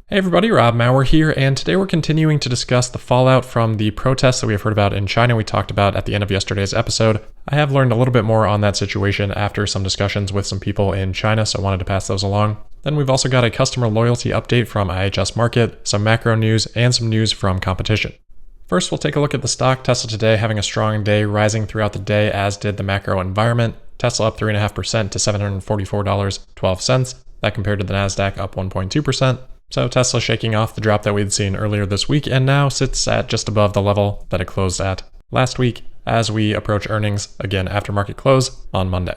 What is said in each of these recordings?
Hey everybody, Rob Maurer here, and today we're continuing to discuss the fallout from the protests that we have heard about in China we talked about at the end of yesterday's episode. I have learned a little bit more on that situation after some discussions with some people in China, so I wanted to pass those along. Then we've also got a customer loyalty update from IHS Markit, some macro news, and some news from competition. First, we'll take a look at the stock. Tesla today having a strong day, rising throughout the day, as did the macro environment. Tesla up 3.5% to $744.12. That compared to the Nasdaq up 1.2%. So Tesla shaking off the drop that we'd seen earlier this week and now sits at just above the level that it closed at last week as we approach earnings again after market close on Monday.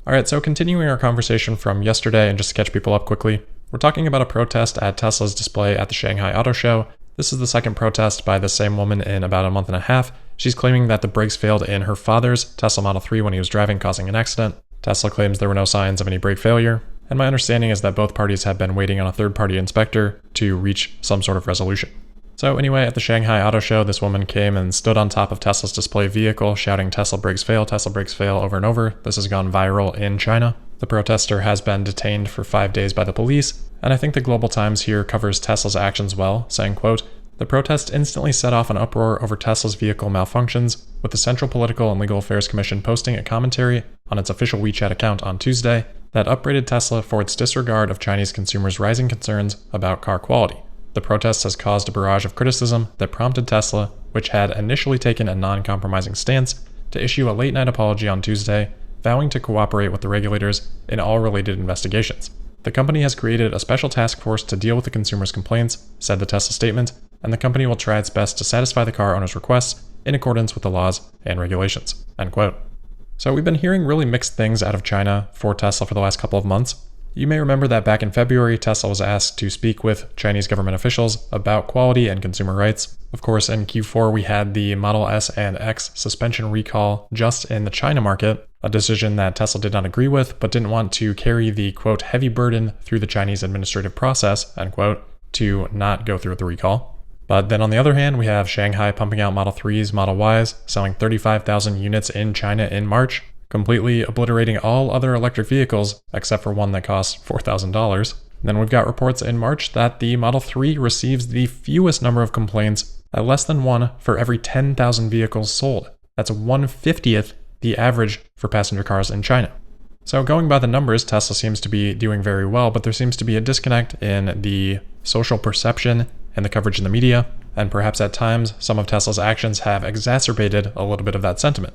Alright, so continuing our conversation from yesterday, and just to catch people up quickly, we're talking about a protest at Tesla's display at the Shanghai Auto Show. This is the second protest by the same woman in about a month and a half. She's claiming that the brakes failed in her father's Tesla Model 3 when he was driving, causing an accident. Tesla claims there were no signs of any brake failure. And my understanding is that both parties have been waiting on a third-party inspector to reach some sort of resolution. So anyway, at the Shanghai Auto Show, this woman came and stood on top of Tesla's display vehicle, shouting Tesla brakes fail, over and over. This has gone viral in China. The protester has been detained for 5 days by the police, and I think the Global Times here covers Tesla's actions well, saying, quote, "The protest instantly set off an uproar over Tesla's vehicle malfunctions, with the Central Political and Legal Affairs Commission posting a commentary on its official WeChat account on Tuesday that upbraided Tesla for its disregard of Chinese consumers' rising concerns about car quality. The protest has caused a barrage of criticism that prompted Tesla, which had initially taken a non-compromising stance, to issue a late-night apology on Tuesday, vowing to cooperate with the regulators in all related investigations. The company has created a special task force to deal with the consumers' complaints," said the Tesla statement, "and the company will try its best to satisfy the car owners' requests in accordance with the laws and regulations." End quote. So we've been hearing really mixed things out of China for Tesla for the last couple of months. You may remember that back in February, Tesla was asked to speak with Chinese government officials about quality and consumer rights. Of course, in Q4, we had the Model S and X suspension recall just in the China market, a decision that Tesla did not agree with, but didn't want to carry the, quote, heavy burden through the Chinese administrative process, end quote, to not go through with the recall. But then on the other hand, we have Shanghai pumping out Model 3s, Model Ys, selling 35,000 units in China in March, completely obliterating all other electric vehicles except for one that costs $4,000. Then we've got reports in March that the Model 3 receives the fewest number of complaints at less than one for every 10,000 vehicles sold. That's 1/50th the average for passenger cars in China. So going by the numbers, Tesla seems to be doing very well, but there seems to be a disconnect in the social perception and the coverage in the media, and perhaps at times some of Tesla's actions have exacerbated a little bit of that sentiment.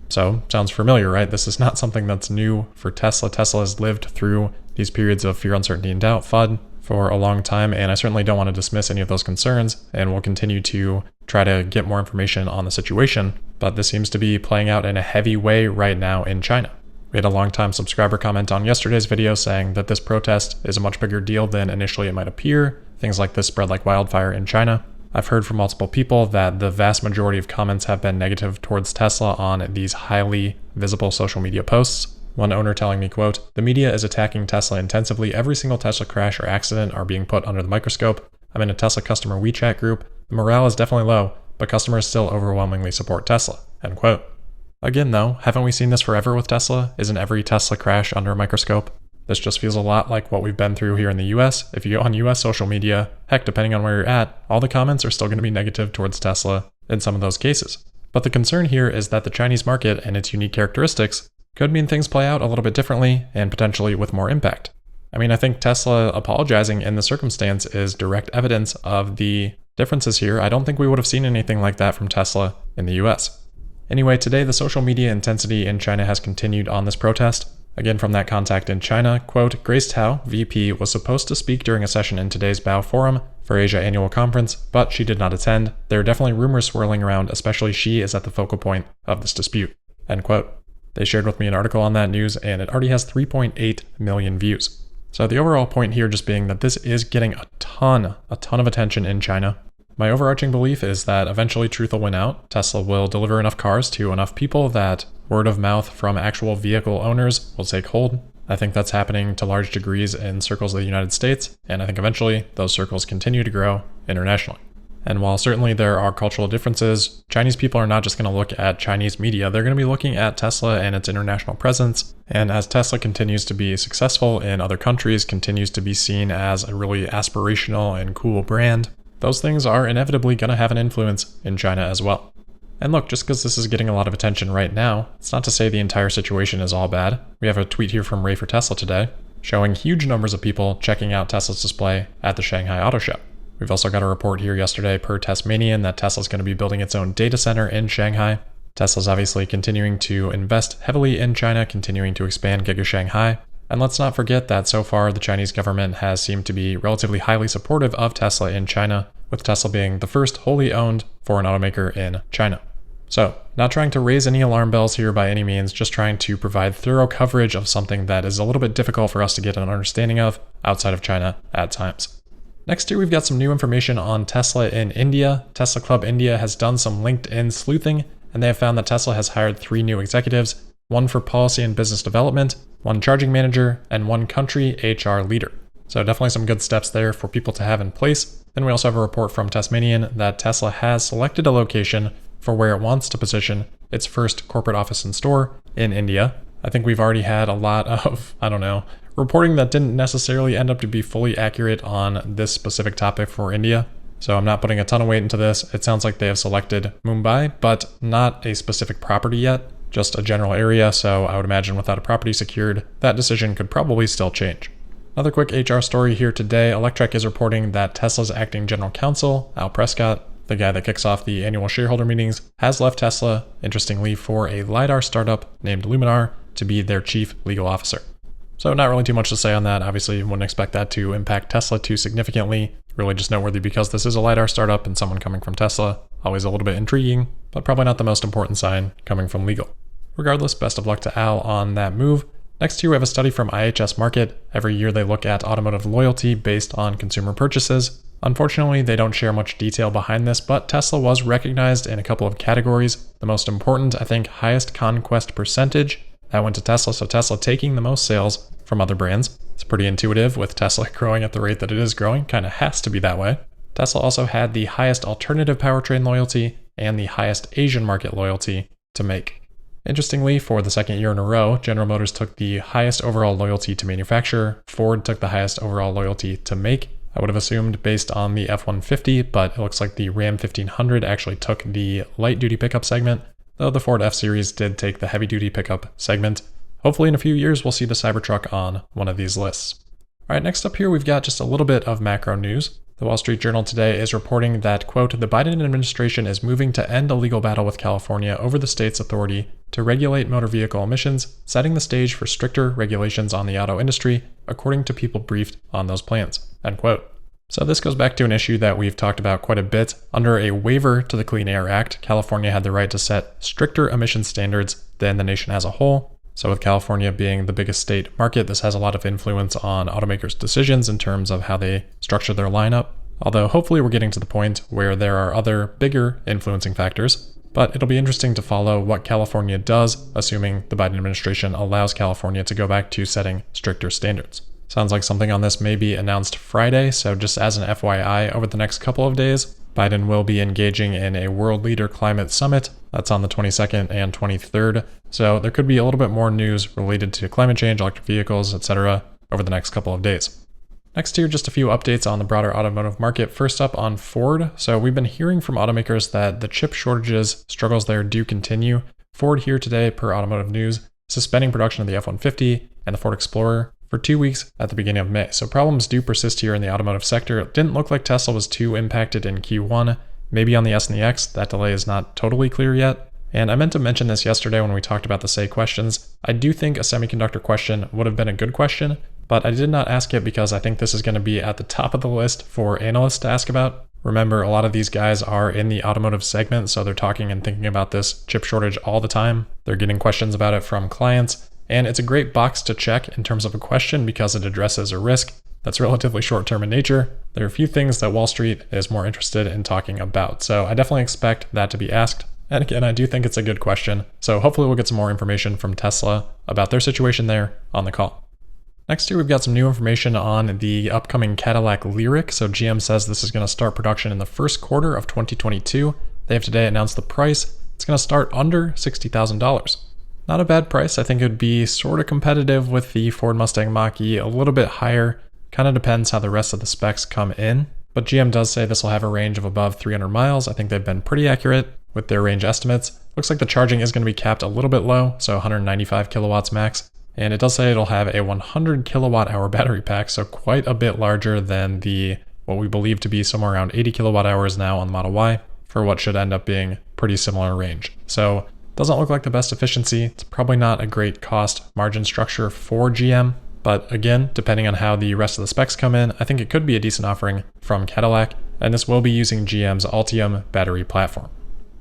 So, sounds familiar, right? This is not something that's new for Tesla. Tesla has lived through these periods of fear, uncertainty, and doubt, FUD, for a long time, and I certainly don't want to dismiss any of those concerns, and we'll continue to try to get more information on the situation, but this seems to be playing out in a heavy way right now in China. We had a long-time subscriber comment on yesterday's video saying that this protest is a much bigger deal than initially it might appear. Things like this spread like wildfire in China. I've heard from multiple people that the vast majority of comments have been negative towards Tesla on these highly visible social media posts. One owner telling me, quote, "The media is attacking Tesla intensively. Every single Tesla crash or accident are being put under the microscope. I'm in a Tesla customer WeChat group. The morale is definitely low, but customers still overwhelmingly support Tesla." End quote. Again though, haven't we seen this forever with Tesla? Isn't every Tesla crash under a microscope? This just feels a lot like what we've been through here in the US. If you go on US social media, heck, depending on where you're at, all the comments are still going to be negative towards Tesla in some of those cases. But the concern here is that the Chinese market and its unique characteristics could mean things play out a little bit differently and potentially with more impact. I mean, I think Tesla apologizing in the circumstance is direct evidence of the differences here. I don't think we would have seen anything like that from Tesla in the US. Anyway, today the social media intensity in China has continued on this protest. Again, from that contact in China, quote, "Grace Tao, VP, was supposed to speak during a session in today's BAO Forum for Asia Annual Conference, but she did not attend. There are definitely rumors swirling around, especially she is at the focal point of this dispute." End quote. They shared with me an article on that news, and it already has 3.8 million views. So the overall point here just being that this is getting a ton of attention in China. My overarching belief is that eventually truth will win out. Tesla will deliver enough cars to enough people that word of mouth from actual vehicle owners will take hold. I think that's happening to large degrees in circles of the United States, and I think eventually those circles continue to grow internationally. And while certainly there are cultural differences, Chinese people are not just going to look at Chinese media, they're going to be looking at Tesla and its international presence. And as Tesla continues to be successful in other countries, continues to be seen as a really aspirational and cool brand, those things are inevitably going to have an influence in China as well. And look, just because this is getting a lot of attention right now, it's not to say the entire situation is all bad. We have a tweet here from Ray for Tesla today, showing huge numbers of people checking out Tesla's display at the Shanghai Auto Show. We've also got a report here yesterday per Tasmanian that Tesla's going to be building its own data center in Shanghai. Tesla's obviously continuing to invest heavily in China, continuing to expand Giga Shanghai. And let's not forget that so far the Chinese government has seemed to be relatively highly supportive of Tesla in China, with Tesla being the first wholly owned foreign automaker in China. So, not trying to raise any alarm bells here by any means, just trying to provide thorough coverage of something that is a little bit difficult for us to get an understanding of outside of China at times. Next here, we've got some new information on Tesla in India. Tesla Club India has done some LinkedIn sleuthing, and they have found that Tesla has hired 3 new executives, one for policy and business development, one charging manager, and one country HR leader. So definitely some good steps there for people to have in place. Then we also have a report from Tasmanian that Tesla has selected a location for where it wants to position its first corporate office and store in India. I think we've already had a lot of, reporting that didn't necessarily end up to be fully accurate on this specific topic for India. So I'm not putting a ton of weight into this. It sounds like they have selected Mumbai, but not a specific property yet, just a general area. So I would imagine without a property secured, that decision could probably still change. Another quick HR story here today. Electrek is reporting that Tesla's acting general counsel, Al Prescott, the guy that kicks off the annual shareholder meetings, has left Tesla, interestingly, for a lidar startup named Luminar to be their chief legal officer. So not really too much to say on that. Obviously, you wouldn't expect that to impact Tesla too significantly. Really just noteworthy because this is a lidar startup and someone coming from Tesla. Always a little bit intriguing, but probably not the most important sign coming from legal. Regardless, best of luck to Al on that move. Next here, we have a study from IHS Markit. Every year they look at automotive loyalty based on consumer purchases. Unfortunately, they don't share much detail behind this, but Tesla was recognized in a couple of categories. The most important, I think, highest conquest percentage. That went to Tesla, so Tesla taking the most sales from other brands. It's pretty intuitive with Tesla growing at the rate that it is growing. Kind of has to be that way. Tesla also had the highest alternative powertrain loyalty and the highest Asian market loyalty to make. Interestingly, for the second year in a row, General Motors took the highest overall loyalty to manufacture. Ford took the highest overall loyalty to make. I would have assumed based on the F-150, but it looks like the Ram 1500 actually took the light-duty pickup segment, though the Ford F-Series did take the heavy-duty pickup segment. Hopefully in a few years we'll see the Cybertruck on one of these lists. Alright, next up here we've got just a little bit of macro news. The Wall Street Journal today is reporting that, quote, the Biden administration is moving to end a legal battle with California over the state's authority to regulate motor vehicle emissions, setting the stage for stricter regulations on the auto industry, according to people briefed on those plans, end quote. So this goes back to an issue that we've talked about quite a bit. Under a waiver to the Clean Air Act, California had the right to set stricter emission standards than the nation as a whole. So with California being the biggest state market, this has a lot of influence on automakers' decisions in terms of how they structure their lineup. Although hopefully we're getting to the point where there are other bigger influencing factors. But it'll be interesting to follow what California does, assuming the Biden administration allows California to go back to setting stricter standards. Sounds like something on this may be announced Friday, so just as an FYI, over the next couple of days, Biden will be engaging in a World Leader Climate Summit. That's on the 22nd and 23rd. So there could be a little bit more news related to climate change, electric vehicles, etc. over the next couple of days. Next here, just a few updates on the broader automotive market. First up on Ford. So we've been hearing from automakers that the chip shortages struggles there do continue. Ford here today, per Automotive News, suspending production of the F-150 and the Ford Explorer for 2 weeks at the beginning of May. So problems do persist here in the automotive sector. It didn't look like Tesla was too impacted in Q1. Maybe on the S and the X, that delay is not totally clear yet. And I meant to mention this yesterday when we talked about the Say questions. I do think a semiconductor question would have been a good question, but I did not ask it because I think this is going to be at the top of the list for analysts to ask about. Remember, a lot of these guys are in the automotive segment, so they're talking and thinking about this chip shortage all the time. They're getting questions about it from clients, and it's a great box to check in terms of a question because it addresses a risk that's relatively short-term in nature. There are a few things that Wall Street is more interested in talking about, so I definitely expect that to be asked. And again, I do think it's a good question, so hopefully we'll get some more information from Tesla about their situation there on the call. Next here, we've got some new information on the upcoming Cadillac Lyriq. So GM says this is going to start production in the first quarter of 2022. They have today announced the price. It's going to start under $60,000. Not a bad price. I think it would be sort of competitive with the Ford Mustang Mach-E, a little bit higher. Kind of depends how the rest of the specs come in. But GM does say this will have a range of above 300 miles. I think they've been pretty accurate with their range estimates. Looks like the charging is going to be capped a little bit low, so 195 kilowatts max. And it does say it'll have a 100 kilowatt hour battery pack, so quite a bit larger than the what we believe to be somewhere around 80 kilowatt hours now on the Model Y for what should end up being pretty similar range. So doesn't look like the best efficiency. It's probably not a great cost margin structure for GM, but again, depending on how the rest of the specs come in, I think it could be a decent offering from Cadillac, and this will be using GM's Ultium battery platform.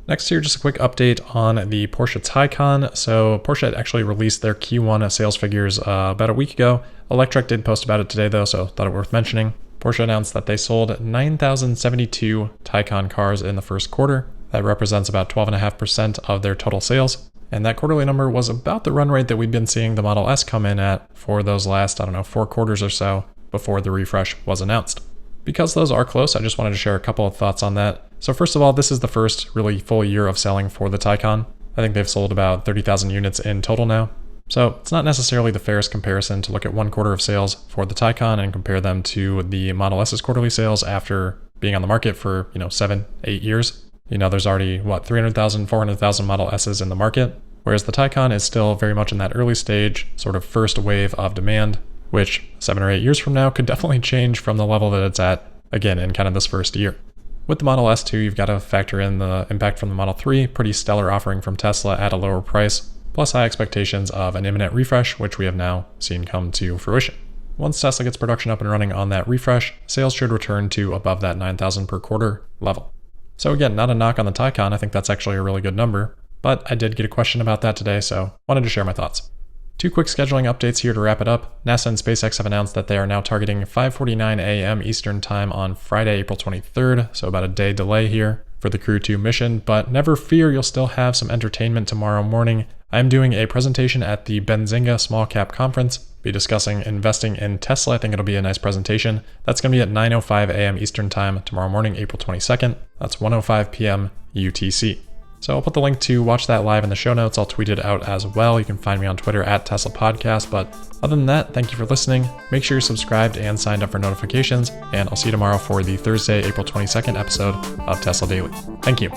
Next here, just a quick update on the Porsche Taycan. So Porsche had actually released their Q1 sales figures about a week ago. Electrek did post about it today though, so thought it worth mentioning. Porsche announced that they sold 9,072 Taycan cars in the first quarter. That represents about 12.5% of their total sales. And that quarterly number was about the run rate that we've been seeing the Model S come in at for those last, 4 quarters or so before the refresh was announced. Because those are close, I just wanted to share a couple of thoughts on that. So first of all, this is the first really full year of selling for the Taycan. I think they've sold about 30,000 units in total now. So it's not necessarily the fairest comparison to look at 1 quarter of sales for the Taycan and compare them to the Model S's quarterly sales after being on the market for, 7, 8 years. There's already, 300,000, 400,000 Model S's in the market, whereas the Taycan is still very much in that early stage, sort of first wave of demand, which 7 or 8 years from now could definitely change from the level that it's at, again, in kind of this first year. With the Model S too, you've got to factor in the impact from the Model 3, pretty stellar offering from Tesla at a lower price, plus high expectations of an imminent refresh, which we have now seen come to fruition. Once Tesla gets production up and running on that refresh, sales should return to above that 9,000 per quarter level. So again, not a knock on the Taycan, I think that's actually a really good number, but I did get a question about that today, so wanted to share my thoughts. 2 quick scheduling updates here to wrap it up. NASA and SpaceX have announced that they are now targeting 5:49 a.m. Eastern Time on Friday, April 23rd, so about a day delay here for the Crew 2 mission, but never fear, you'll still have some entertainment tomorrow morning. I'm doing a presentation at the Benzinga Small Cap Conference, be discussing investing in Tesla. I think it'll be a nice presentation. That's going to be at 9:05 a.m. Eastern Time tomorrow morning, April 22nd. That's 1:05 p.m. UTC. So I'll put the link to watch that live in the show notes. I'll tweet it out as well. You can find me on Twitter at Tesla Podcast. But other than that, thank you for listening. Make sure you're subscribed and signed up for notifications. And I'll see you tomorrow for the Thursday, April 22nd episode of Tesla Daily. Thank you.